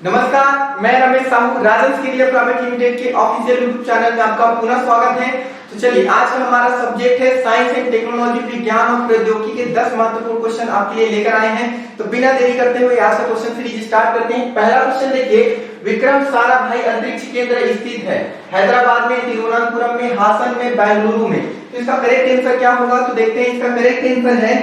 नमस्कार, मैं रमेश साहू राजन skill private limited के ऑफिशियल यूट्यूब चैनल में आपका पुनः स्वागत है। तो चलिए, आज का हमारा सब्जेक्ट है साइंस एंड टेक्नोलॉजी, विज्ञान और प्रौद्योगिकी के 10 महत्वपूर्ण क्वेश्चन आपके लिए लेकर आए हैं। तो बिना देरी करते हुए आज का क्वेश्चन सीरीज स्टार्ट करते हैं। पहला क्वेश्चन देखिए, विक्रम साराभाई अंतरिक्ष केंद्र स्थित है हैदराबाद में, तिरुवनंतपुरम में, हासन में, बेंगलुरु में। तो इसका करेक्ट आंसर क्या होगा? तो देखते हैं, इसका करेक्ट आंसर है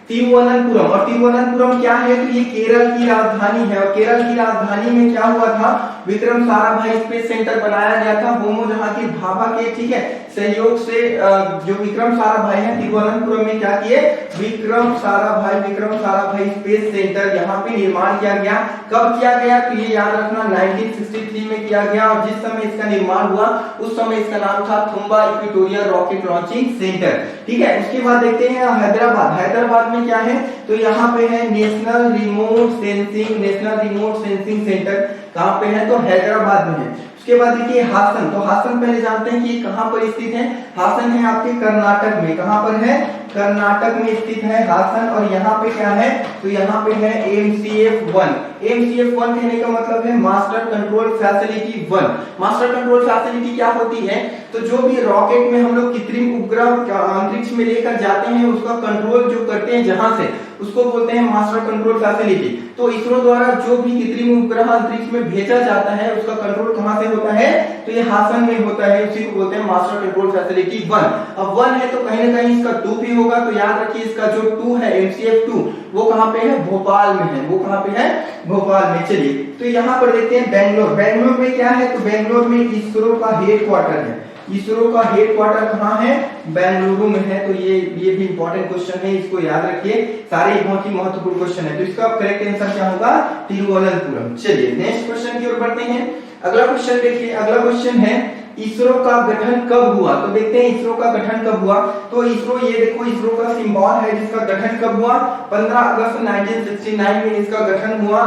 तिरुवनंतपुरम। और तिरुवनंतपुरम क्या है? तो ये केरल की राजधानी है। और केरल की राजधानी में क्या हुआ था? विक्रम साराभाई स्पेस सेंटर बनाया गया था होमो जहां की भाभा के, ठीक है, सहयोग से जो विक्रम साराभाई है तिरुवनंतपुरम में क्या किए? विक्रम साराभाई स्पेस सेंटर यहाँ पे निर्माण किया गया। कब किया गया? तो ये याद रखना 1963 में किया गया। और जिस समय इसका निर्माण हुआ उस समय इसका नाम था Thumba equatorial rocket launching centre, ठीक है। उसके बाद देखते हैं हैदराबाद में क्या है? तो यहाँ पे है नेशनल रिमोट सेंसिंग सेंटर। कहाँ पे है? तो हैदराबाद में है। उसके बाद देखिए हासन। तो हासन पहले जानते हैं कि कहाँ पर स्थित है। हासन है आपके कर्नाटक में। कहाँ पर है? कर्नाटक में स्थित है हासन। और यहाँ पे क्या है? तो यहाँ पे है MCF-1 कहने का मतलब है master control facility 1। Master control facility क्या होती है? तो जो भी रॉकेट में हम लोग कृत्रिम उपग्रह अंतरिक्ष में लेकर जाते हैं उसका कंट्रोल जो करते हैं जहां से, उसको बोलते हैं मास्टर कंट्रोल फैसिलिटी। तो इसरो द्वारा जो भी कृत्रिम उपग्रह अंतरिक्ष में भेजा जाता है उसका कंट्रोल कहां से होता है? तो ये हासन में होता है। उसी को बोलते हैं मास्टर कंट्रोल फैसिलिटी 1। अब 1 है तो कहीं ना कहीं इसका 2 भी होगा। तो याद रखिए, इसका जो 2 है MCF-2 वो कहां पे है? भोपाल में है। वो कहां पे है? भोपाल में। चलिए, तो यहाँ पर देखते हैं बेंगलोर में क्या है? तो बेंगलोर में इसरो का हेडक्वार्टर है। इसरो का हेडक्वार्टर कहाँ है? बेंगलुरु में है। तो ये भी इंपॉर्टेंट क्वेश्चन है, इसको याद रखिए। सारे बहुत ही महत्वपूर्ण क्वेश्चन है। तो इसका करेक्ट आंसर क्या होगा? तिरुवनंतपुरम। चलिए नेक्स्ट क्वेश्चन की ओर बढ़ते हैं। अगला क्वेश्चन देखिए, अगला क्वेश्चन है इसरो का गठन कब हुआ? तो देखते हैं इसरो का गठन कब हुआ। तो इसरो, ये देखो इसरो का सिंबल है जिसका गठन कब हुआ? 15 अगस्त 1969 में इसका गठन हुआ,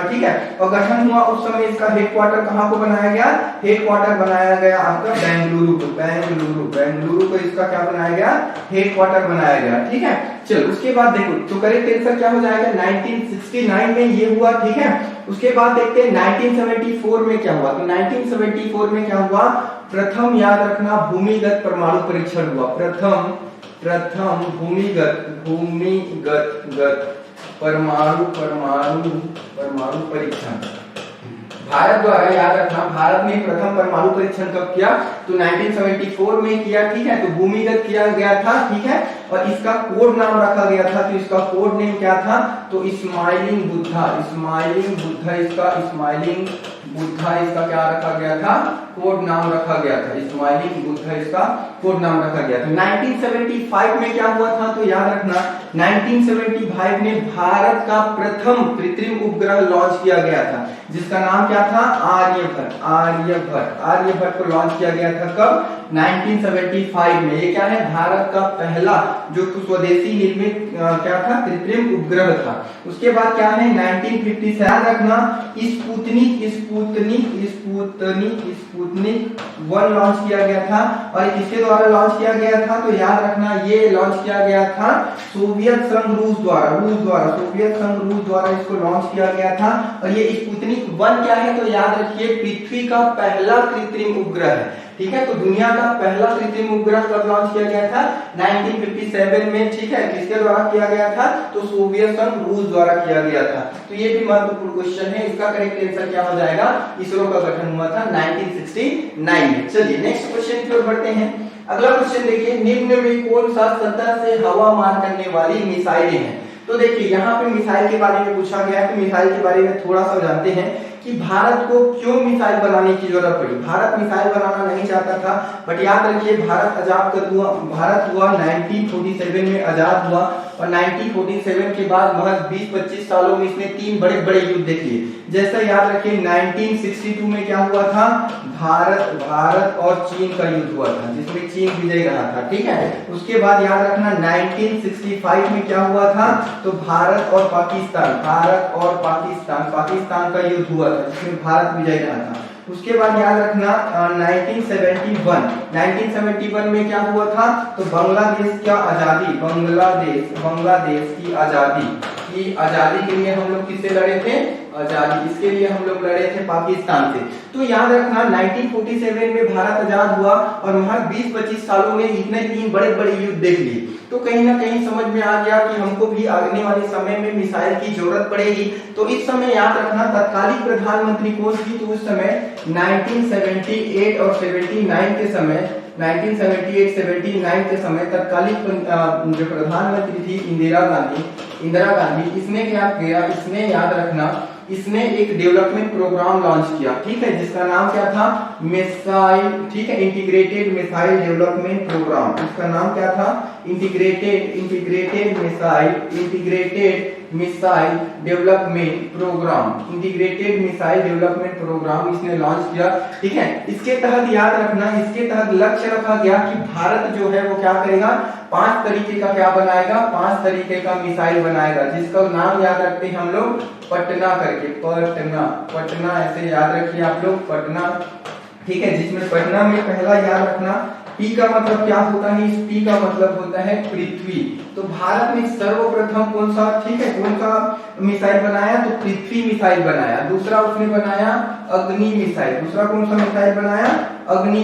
ठीक है। और गठन हुआ उस समय इसका हेडक्वार्टर कहाँ को बनाया गया? हेडक्वार्टर बनाया गया आपका बेंगलुरु को इसका क्या बनाया गया? हेडक्वार्टर बनाया गया, ठीक है। चलो उसके बाद देखो, तो करेक्ट आंसर क्या हो जाएगा? 1969 में ये हुआ, ठीक है। उसके बाद देखते हैं 1974 में क्या हुआ। तो 1974 में क्या हुआ? प्रथम, याद रखना, भूमिगत परमाणु परीक्षण हुआ। प्रथम भूमिगत परमाणु परीक्षण भारत द्वारा, याद रखना, भारत ने प्रथम परमाणु परीक्षण कब किया? तो 1974 में किया, ठीक है। तो भूमिगत किया गया था, ठीक है। और इसका कोड नाम रखा गया था। तो इसका कोड नेम क्या था? तो स्माइलिंग बुद्धा इसका क्या रखा गया था? कोड नाम रखा गया था। स्माइलिंग बुद्धा इसका कोड नाम रखा गया था। 1975 में क्या हुआ था? तो याद रखना 1975 में भारत का प्रथम कृत्रिम उपग्रह लॉन्च किया गया था जिसका नाम क्या था? आर्यभट्ट को लॉन्च किया गया था। कब? 1975 में। ये क्या है? भारत का पहला जो स्वदेशी निर्मित क्या था? कृत्रिम उपग्रह था। उसके बाद क्या है? 1950 याद रखना, स्पुतनिक 1 लॉन्च किया गया था। और किसके द्वारा लॉन्च किया गया था? तो याद रखना, ये लॉन्च किया गया था सोवियत संघ रूस द्वारा इसको लॉन्च किया गया था। और ये स्पुतनिक 1 क्या है? तो याद रखिए, पृथ्वी का पहला कृत्रिम उपग्रह है, ठीक है। तो दुनिया का पहला कृत्रिम उपग्रह कब लॉन्च किया गया था? 1957 में, ठीक है। किसके द्वारा किया गया था? तो सोवियत संघ रूस द्वारा किया गया था। तो ये भी महत्वपूर्ण क्वेश्चन है। इसका करेक्ट आंसर क्या हो जाएगा? इसरो का गठन हुआ था 1969 में। चलिए नेक्स्ट क्वेश्चन की ओर बढ़ते हैं। अगला क्वेश्चन देखिए, निम्न में कौन सा सतह से हवा मार करने वाली मिसाइलें हैं? तो देखिए यहाँ पे मिसाइल के बारे में पूछा गया है। तो मिसाइल के बारे में थोड़ा सा जानते हैं कि भारत को क्यों मिसाइल बनाने की जरूरत पड़ी। भारत मिसाइल बनाना नहीं चाहता था, बट याद रखिए भारत हुआ 1947 में आजाद हुआ। और 1947 के बाद महज 20-25 सालों में इसने 3 बड़े बड़े युद्ध देख लिए। जैसा याद रखिए 1962 में क्या हुआ था? भारत और चीन का युद्ध हुआ था जिसमें चीन विजयी रहा था, ठीक है। उसके बाद याद रखना 1965 में क्या हुआ था? तो भारत और पाकिस्तान का युद्ध हुआ था जिसमें भारत विजयी रहा था। उसके बाद याद रखना 1971 में क्या हुआ था? तो बांग्लादेश की आजादी के लिए हम लोग किससे लड़े थे? आजादी, इसके लिए हम लोग लड़े थे पाकिस्तान से। तो याद रखना 1947 में भारत आजाद हुआ और वहां 20-25 सालों में इतने 3 बड़े बड़े युद्ध देख लिए। तो कहीं ना कहीं समझ में आ गया कि हमको भी आने वाले समय में मिसाइल की जरूरत पड़ेगी। तो इस समय याद रखना तत्कालीन प्रधानमंत्री कौन थी, तो उस समय 1978 और 79 के समय 1978-79 के समय तत्कालीन जो प्रधानमंत्री थी इंदिरा गांधी, इसने क्या किया, इसने याद रखना इसने एक डेवलपमेंट प्रोग्राम लॉन्च किया, ठीक है, जिसका नाम क्या था, मिसाइल, ठीक है, इंटीग्रेटेड मिसाइल डेवलपमेंट प्रोग्राम। इसका नाम क्या था, इंटीग्रेटेड मिसाइल डेवलपमेंट प्रोग्राम इसने लॉन्च किया, ठीक है। इसके तहत याद रखना, इसके तहत लक्ष्य रखा गया कि भारत जो है वो क्या करेगा, 5 तरीके का क्या बनाएगा, 5 तरीके का मिसाइल बनाएगा, जिसका नाम याद रखते हैं हम लोग पटना करके, पटना ऐसे याद रखिए आप लोग, पटना, ठीक है। जिसमें पटना में पहला याद रखना पी का मतलब क्या होता है, इस पी का मतलब होता है पृथ्वी। तो भारत ने सर्वप्रथम कौन सा, ठीक है, कौन सा मिसाइल बनाया, तो पृथ्वी मिसाइल बनाया। दूसरा उसने बनाया अग्नि मिसाइल, दूसरा कौन सा मिसाइल बनाया, अग्नि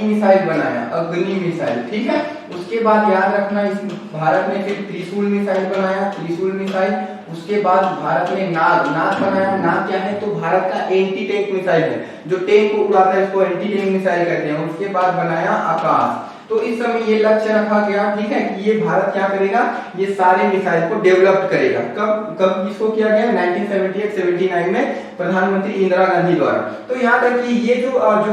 मिसाइल, ठीक है। उसके बाद याद रखना इस भारत ने फिर त्रिशूल मिसाइल बनाया, उसके बाद भारत ने नाग बनाया। नाग क्या है, तो भारत का एंटी टैंक मिसाइल है, जो टैंक को उड़ाता है उसको एंटी टैंक मिसाइल कहते हैं। उसके बाद बनाया आकाश। तो इस समय ये लक्ष्य रखा गया, ठीक है, कि ये भारत क्या करेगा, ये सारे मिसाइल को डेवलप करेगा। कब इसको किया गया, 1978-79 में प्रधानमंत्री इंदिरा गांधी द्वारा। तो याद रखिए ये जो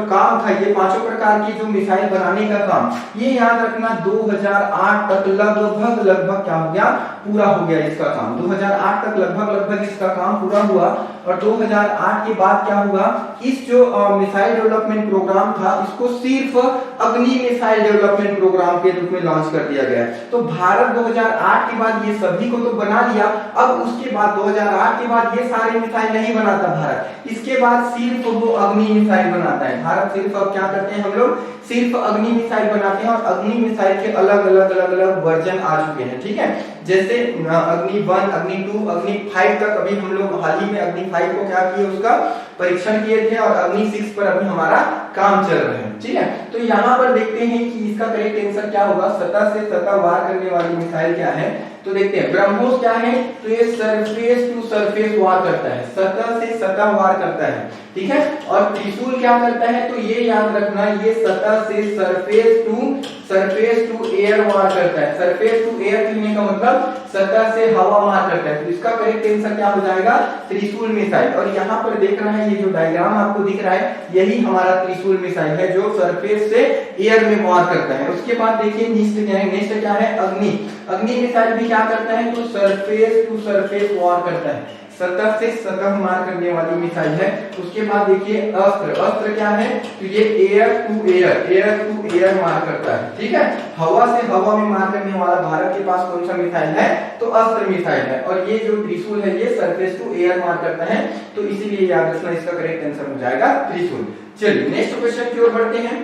काम था, ये 5 प्रकार की जो मिसाइल बनाने का काम, ये याद रखना 2008 तक लगभग क्या हो गया, पूरा हो गया इसका काम। 2008 तक लगभग इसका काम पूरा हुआ। और 2008 के बाद क्या हुआ, इस जो मिसाइल डेवलपमेंट प्रोग्राम था, इसको सिर्फ अग्नि मिसाइल डेवलपमेंट प्रोग्राम के रूप में लॉन्च कर दिया गया। तो भारत 2008 के बाद ये सभी को तो बना लिया, अब उसके बाद 2008 के बाद ये सारे मिसाइल नहीं बनाता भारत, इसके बाद सिर्फ वो अग्नि मिसाइल बनाता है। भारत सिर्फ अब क्या करते हैं, हम लोग सिर्फ अग्नि मिसाइल बनाते हैं। और अग्नि मिसाइल के अलग अलग वर्जन आ चुके हैं, ठीक है। जैसे अग्नि 1, अग्नि 2, अग्नि 5 तक अभी हम लोग हाल ही में अग्नि 5 को क्या किए, उसका परीक्षण किए थे, और अग्नि 6 पर अभी हमारा काम चल रहा है, ठीक है। तो यहाँ पर देखते हैं कि इसका करेक्ट आंसर क्या होगा, सतह से सतह वार करने वाली मिसाइल क्या है। तो देखते हैं ब्रह्मोस क्या है, तो ये सरफेस टू सरफेस वार करता है, सतह से सतह वार करता है, ठीक है। और त्रिशूल क्या करता है, तो ये याद रखना, ये सतह से सरफेस टू एयर वार करता है। सरफेस टू एयर कहने का मतलब सतह से हवा मार करता है। तो इसका करेक्ट आंसर क्या हो जाएगा, त्रिशूल मिसाइल। और यहाँ पर देख रहे हैं ये जो डायग्राम आपको दिख रहा है, यही हमारा त्रिशूल मिसाइल है, जो सरफेस से एयर में वार करता है। उसके बाद देखिए नेक्स्ट क्या है, अग्नि मिसाइल भी क्या करता है, तो सरफेस टू सरफेस वार करता है, सतह से सतह मार करने वाली मिसाइल है। उसके बाद देखिए अस्त्र क्या है, तो ये एयर टू एयर मार करता है, ठीक है। हवा से हवा में मार करने वाला भारत के पास कौन सा मिसाइल है, तो अस्त्र मिसाइल है। और ये जो त्रिशूल है, ये सरफेस टू एयर मार करता है, तो इसीलिए याद रखना इसका करेक्ट आंसर हो जाएगा त्रिशूल। चलिए नेक्स्ट क्वेश्चन की ओर बढ़ते हैं।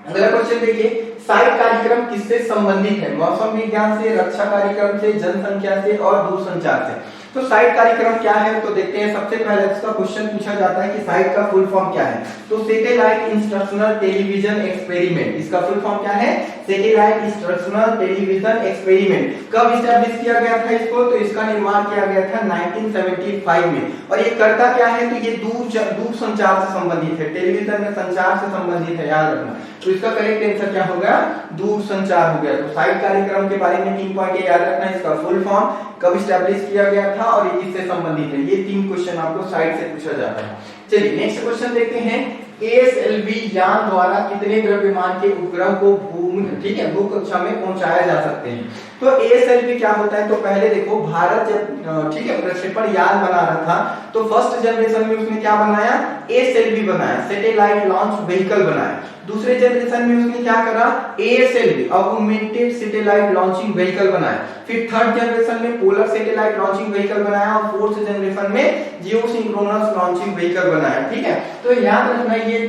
अगला क्वेश्चन देखिए, साइट कार्यक्रम किससे संबंधित है, मौसम विज्ञान से, रक्षा कार्यक्रम से, जनसंख्या से और दूरसंचार से। तो साइट कार्यक्रम क्या है, तो देखते हैं। सबसे पहले इसका क्वेश्चन पूछा जाता है कि साइट का फुल फॉर्म क्या है, तो सैटेलाइट इंस्ट्रक्शनल टेलीविजन एक्सपेरिमेंट। इसका फुल फॉर्म क्या है, सैटेलाइट इंस्ट्रक्शनल टेलीविजन एक्सपेरिमेंट। कब एस्टैब्लिश किया गया था इसको, तो इसका निर्माण किया गया था 1975 में। और ये करता क्या है, तो ये दूर संचार से संबंधित है, टेलीविजन में संचार से संबंधित है, याद रखना। तो इसका करेक्ट आंसर क्या होगा, दूर संचार हो गया। तो साइट कार्यक्रम के बारे में 3 पॉइंट याद रखना, इसका फुल फॉर्म, कब एस्टैब्लिश किया गया था और ये किससे संबंधित है। ये 3 क्वेश्चन आपको साइट से पूछा जाता है। चलिए नेक्स्ट क्वेश्चन देखते हैं, ASLV यान द्वारा कितने द्रव्यमान के उपग्रह को भूमि, ठीक है, भू कक्षा में पहुंचाया जा सकते हैं। तो ASLV क्या होता है, तो पहले देखो भारत जब ठीक है प्रक्षेपण यान बना रहा था, तो फर्स्ट जनरेशन में उसने क्या बनाया, ASLV बनाया, सैटेलाइट लॉन्च व्हीकल बनाया। दूसरे जनरेशन में उसने क्या करा, ASLV augmented satellite launching vehicle बनाया। फिर थर्ड जनरेशन में पोलर सैटेलाइट लॉन्चिंग व्हीकल बनाया, और फोर्थ जनरेशन में जियोसिंक्रोनस लॉन्चिंग व्हीकल बनाया, ठीक है। तो याद रखना ये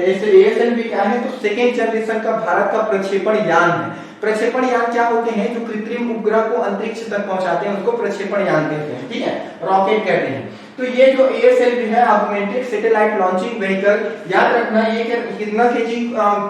ASLV क्या है, तो सेकेंड जनरेशन का भारत का प्रक्षेपण यान है। प्रक्षेपण यान क्या होते हैं, जो कृत्रिम उपग्रह को अंतरिक्ष तक पहुंचाते हैं, उसको प्रक्षेपण यान कहते हैं, ठीक है, रॉकेट कहते हैं। तो ये जो ASLV है ऑगमेंटेड सैटेलाइट लॉन्चिंग व्हीकल, याद रखना ये कितना केजी,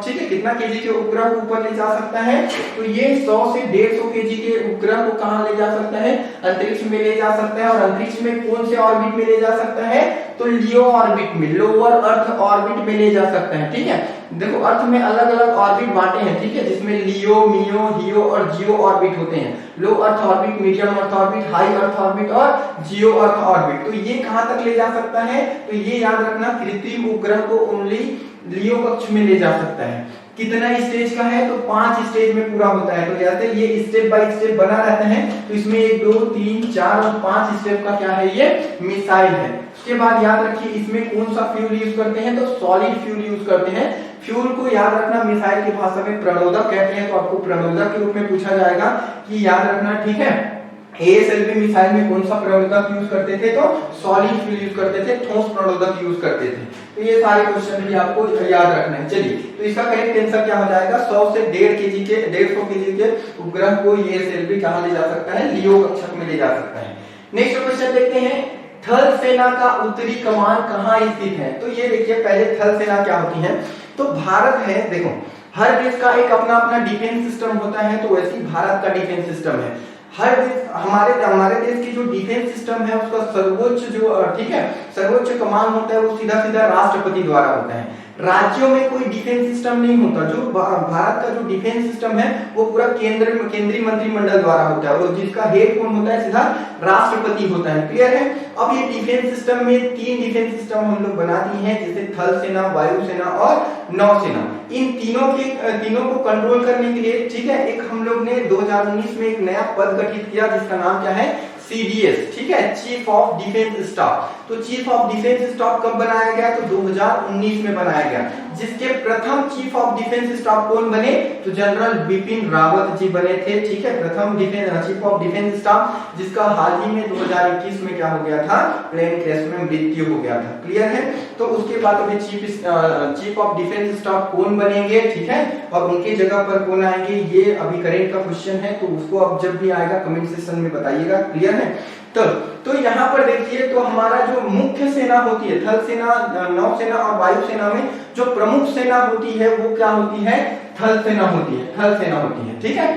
ठीक है, कितना केजी के उपग्रह को ऊपर ले जा सकता है, तो ये 100 से 150 केजी के उपग्रह को कहां ले जा सकता है, अंतरिक्ष में ले जा सकता है। और अंतरिक्ष में कौन से ऑर्बिट में ले जा सकता है, तो लियो ऑर्बिट में, लोअर अर्थ ऑर्बिट में ले जा सकता है। ठीक है, देखो अर्थ में अलग अलग ऑर्बिट बांटे हैं, ठीक है, जिसमें लियो, मियो, हियो और जियो ऑर्बिट होते हैं। Low earth orbit, medium earth orbit, high earth orbit और जियो अर्थ ऑर्बिट। तो ये कहां तक ले जा सकता है, तो ये याद रखना कृत्रिम उपग्रह को ओनली लियो कक्ष में ले जा सकता है। कितना स्टेज का है, तो 5 स्टेज में पूरा होता है। तो जैसे ये स्टेप बाय स्टेप बना रहता है, तो इसमें 1 2 3 4 और 5 स्टेप का क्या है, ये मिसाइल है। उसके बाद याद रखिए इसमें कौन सा फ्यूल यूज करते हैं, तो सॉलिड फ्यूल यूज करते हैं। फ्यूल को याद रखना मिसाइल की भाषा में प्रणोदक कहते हैं, तो आपको प्रणोदक के रूप में पूछा जाएगा कि याद रखना, ठीक है। ASLV मिसाइल में कौन सा प्रणोदक यूज करते थे, तो सॉलिड फ्यूल यूज करते थे, ठोस प्रणोदक यूज करते थे। तो ये सारे क्वेश्चन भी आपको याद रखना है। चलिए, तो इसका करेक्ट आंसर क्या हो जाएगा, 100 से 1.5 केजी के 150 केजी के उपग्रह को ASLV कहां ले जा सकता है, लियो कक्षक में ले जा सकता है। नेक्स्ट क्वेश्चन देखते हैं, थल सेना का उत्तरी कमान कहां स्थित है। तो ये देखिए, पहले थल सेना क्या होती है, तो भारत है, देखो हर देश का एक अपना अपना डिफेंस सिस्टम होता है, तो वैसे ही भारत का डिफेंस सिस्टम है। हर देश, हमारे देश की जो डिफेंस सिस्टम है उसका सर्वोच्च जो, ठीक है, सर्वोच्च कमान होता है वो सीधा सीधा राष्ट्रपति द्वारा होता है। राज्यों में कोई डिफेंस सिस्टम नहीं होता। जो भारत का जो डिफेंस सिस्टम है वो पूरा केंद्रीय मंत्रिमंडल द्वारा होता है, और जिसका हेड कौन होता है, सीधा राष्ट्रपति होता है। क्लियर है। अब ये डिफेंस सिस्टम में 3 डिफेंस सिस्टम हम लोग बना दिए हैं, जैसे थल सेना, वायु सेना और नौसेना। इन तीनों को कंट्रोल करने के लिए, ठीक है, एक हम लोग ने 2019 में एक नया पद गठित किया जिसका नाम क्या है, CDS, ठीक है, चीफ ऑफ डिफेंस स्टाफ। तो चीफ ऑफ डिफेंस स्टाफ कब बनाया गया, तो 2019 में बनाया गया। जिसके प्रथम चीफ ऑफ डिफेंस स्टाफ कौन बने, तो जनरल बिपिन रावत जी बने थे। ठीक है, प्रथम चीफ ऑफ डिफेंस स्टाफ, जिसका हाल ही में 2021 में क्या हो गया था, प्लेन क्रैश में मृत्यु हो गया था। क्लियर है। तो उसके बाद अभी चीफ ऑफ डिफेंस स्टाफ कौन बनेंगे, ठीक है, और उनकी जगह पर कौन आएंगे, ये अभी करेंट का क्वेश्चन है, तो उसको अब जब भी आएगा कमेंट सेक्शन में बताइएगा। क्लियर है। तो यहाँ पर देखिए, तो हमारा जो मुख्य सेना होती है, थल सेना, नौसेना और वायु सेना में जो प्रमुख सेना होती है वो क्या होती है, थल सेना होती है, थल सेना होती है। ठीक है,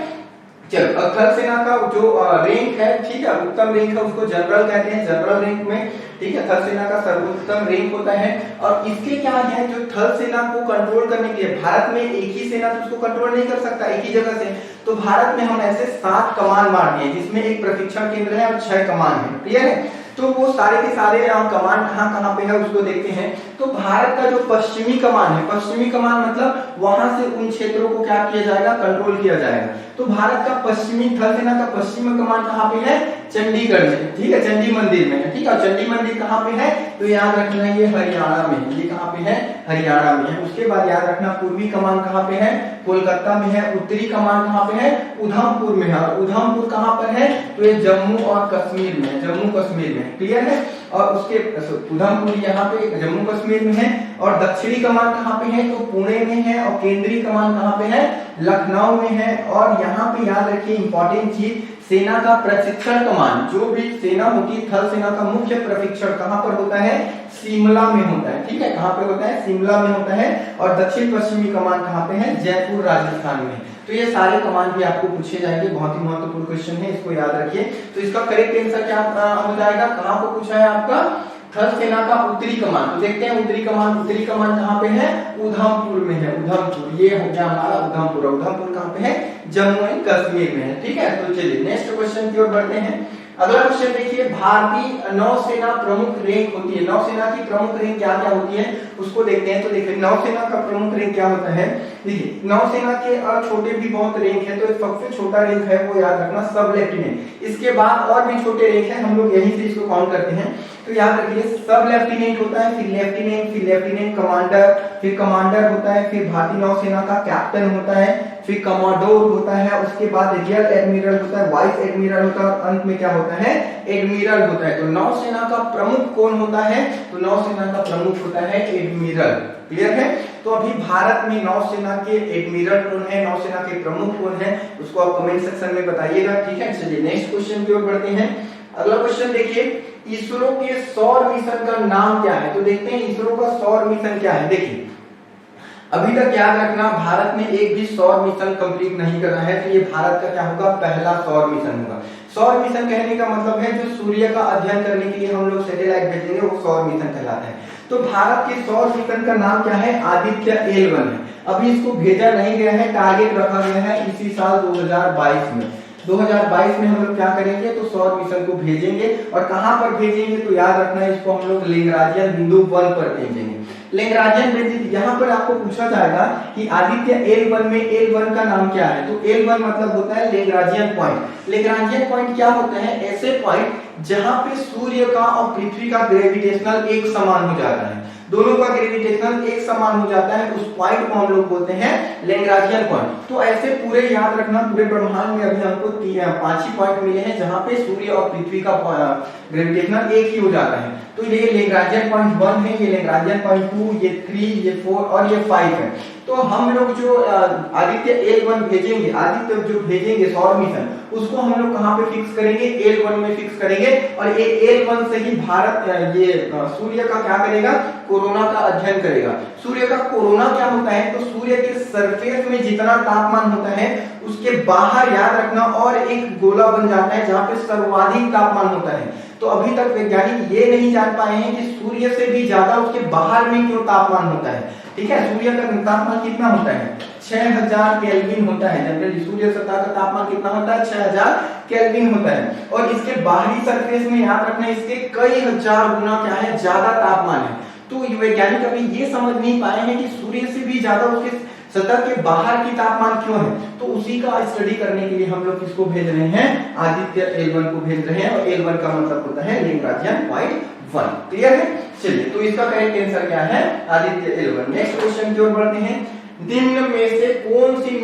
चलो, थल सेना का जो रैंक है, ठीक है, उत्तम रैंक है, उसको जनरल कहते हैं, जनरल रैंक में, ठीक है, थल सेना का सर्वोत्तम रैंक होता है। और इसके क्या है, जो थल सेना को कंट्रोल करने के लिए, भारत में एक ही सेना तो उसको कंट्रोल नहीं कर सकता एक ही जगह से, तो भारत में हम ऐसे 7 कमान बांट दिए, जिसमें एक प्रशिक्षण केंद्र है और 6 कमान है। क्लियर है। तो वो सारे के सारे कमान कहाँ कहाँ पे है उसको देखते हैं। तो भारत का जो पश्चिमी कमान है, पश्चिमी कमान मतलब वहां से उन क्षेत्रों को क्या किया जाएगा, कंट्रोल किया जाएगा। तो भारत का पश्चिमी, थल सेना का पश्चिमी कमान कहाँ पे है, चंडीगढ़ में। ठीक है, चंडी मंदिर में है। ठीक है, चंडी मंदिर कहाँ पे है, तो याद रखना ये हरियाणा में, ये कहाँ पे है, हरियाणा में है। उसके बाद याद रखना पूर्वी कमान कहाँ पे है, कोलकाता में है। उत्तरी कमान कहाँ पे है, उधमपुर में है। और उधमपुर कहाँ पर है, तो ये जम्मू और कश्मीर में है, जम्मू कश्मीर में। क्लियर है। और उसके उधमपुर यहाँ पे जम्मू कश्मीर में है। और दक्षिणी कमान कहाँ पे है, तो पुणे में है। और केंद्रीय कमान कहाँ पे है, लखनऊ में है। और यहाँ पे याद रखिए इंपॉर्टेंट चीज, सेना का प्रशिक्षण कमान, जो भी सेना होती है, थल सेना का मुख्य प्रशिक्षण कहाँ पर होता है, शिमला में होता है। ठीक है, कहाँ पे होता है, शिमला में होता है। और दक्षिण पश्चिमी कमान कहाँ पे है, जयपुर राजस्थान में। तो ये सारे कमान भी आपको पूछे जाएंगे, बहुत ही महत्वपूर्ण क्वेश्चन है, इसको याद रखिए। तो इसका करेक्ट आंसर क्या हो जाएगा, कहाँ पे पूछा है आपका, थल सेना का उत्तरी कमान। तो देखते हैं उत्तरी कमान कहाँ पे है, उधमपुर में है, उधमपुर। ये हो गया हमारा उधमपुर। उधमपुर कहाँ पे है, जम्मू एंड कश्मीर में है। ठीक है, तो चलिए नेक्स्ट क्वेश्चन की ओर बढ़ते हैं। अगला क्वेश्चन देखिए, भारतीय नौसेना प्रमुख रैंक होती है, नौसेना की प्रमुख रैंक क्या क्या होती है उसको देखते हैं। तो देखिए नौसेना का प्रमुख रैंक क्या होता है, देखिए नौसेना के छोटे भी बहुत रैंक है। तो सबसे छोटा रैंक है वो याद रखना, सब लेफ्टिनेंट। इसके बाद और भी छोटे रैंक है, हम लोग यहीं से इसको काउंट करते हैं। तो याद रखिए सब लेफ्टिनेंट होता है, फिर लेफ्टिनेंट कमांडर, फिर कमांडर होता है, फिर भारतीय नौसेना का कैप्टन होता है, फिर कमांडोर होता है, उसके बाद रियर एडमिरल होता है, वाइस एडमिरल होता है, और अंत में क्या होता है, एडमिरल होता है। तो नौसेना का प्रमुख कौन होता है, तो नौसेना का प्रमुख होता है एडमिरल। क्लियर है। तो अभी भारत में नौसेना के एडमिरल कौन है, नौसेना के प्रमुख कौन है, उसको आप कमेंट सेक्शन में बताइएगा। ठीक है, चलिए नेक्स्ट क्वेश्चन की ओर बढ़ते हैं। अगला क्वेश्चन देखिए, इसरो के सौर मिशन का नाम क्या है? तो देखते हैं इसरो का सौर मिशन क्या है। देखिए अभी तक याद रखना, भारत ने एक भी सौर मिशन कंप्लीट नहीं करा है, तो ये भारत का क्या होगा? पहला सौर मिशन होगा। सौर मिशन कहने का मतलब है जो सूर्य का अध्ययन करने के लिए हम लोग सैटेलाइट भेजेंगे, वो सौर मिशन कहलाता है। तो भारत के सौर मिशन का नाम क्या है? आदित्य L1 है। अभी इसको भेजा नहीं गया है, टारगेट रखा गया है इसी साल 2022 में। 2022 में हम लोग क्या करेंगे? तो सौर मिशन को भेजेंगे। और कहां पर भेजेंगे? तो याद रखना, इसको हम लोग लैग्रांजियन बिंदु 1 पर भेजेंगे। लैग्रांजियन बिंदु, यहाँ पर आपको पूछा जाएगा कि आदित्य L1 में L1 का नाम क्या है? तो L1 मतलब होता है लैग्रांजियन पॉइंट। लैग्रांजियन पॉइंट क्या होते हैं? ऐसे पॉइंट जहां पे सूर्य का और पृथ्वी का ग्रेविटेशनल एक समान हो जाता है, दोनों का ग्रेविटेशनल एक समान हो जाता है, उस पॉइंट को हम लोग बोलते हैं लैग्रांजियन पॉइंट। तो ऐसे पूरे याद रखना, पूरे ब्रह्मांड में अभी हमको 5 ही पॉइंट मिले हैं जहां पे सूर्य और पृथ्वी का ग्रेविटेशनल एक ही हो जाता है। तो ये लैग्रांजियन पॉइंट 1 है, ये लैग्रांजियन पॉइंट 2, ये 3, ये 4 और ये 5 है। तो हम लोग जो आदित्य L1 भेजेंगे, आदित्य जो भेजेंगे सौर मिशन, उसको हम लोग कहां पे फिक्स करेंगे? L1 में फिक्स करेंगे। और ये L1 से ही भारत ये सूर्य का क्या करेगा? कोरोना का अध्ययन करेगा। सूर्य का कोरोना क्या होता है? तो सूर्य के सरफेस में जितना तापमान होता है उसके बाहर याद रखना और एक गोला बन जाता है जहां पे सर्वाधिक तापमान होता है। तो अभी तक वैज्ञानिक ये नहीं जान पाए हैं कि सूर्य से भी ज्यादा उसके बाहर में क्यों तापमान होता है। ठीक है, सूर्य का तापमान कितना होता है? 6000 केल्विन होता है। जनरली सूर्य सतह का तापमान कितना होता है? 6000 केल्विन होता है। और इसके बाहरी सरफेस में याद रखना, इसके कई हजार गुना क्या है? ज्यादा तापमान है। तो वैज्ञानिक अभी ये समझ नहीं पाए हैं कि सूर्य से भी ज्यादा उसके सतह के बाहर की तापमान क्यों है। तो उसी का स्टडी करने के लिए हम लोग किसको भेज रहे हैं? आदित्य L1 को भेज रहे हैं। और L1 का मतलब होता है लैग्रांजियन पॉइंट 1। क्लियर है? चलिए, तो इसका करेक्ट आंसर क्या है? आदित्य L1। नेक्स्ट क्वेश्चन की ओर बढ़ते हैं। निम्न में से कौन सी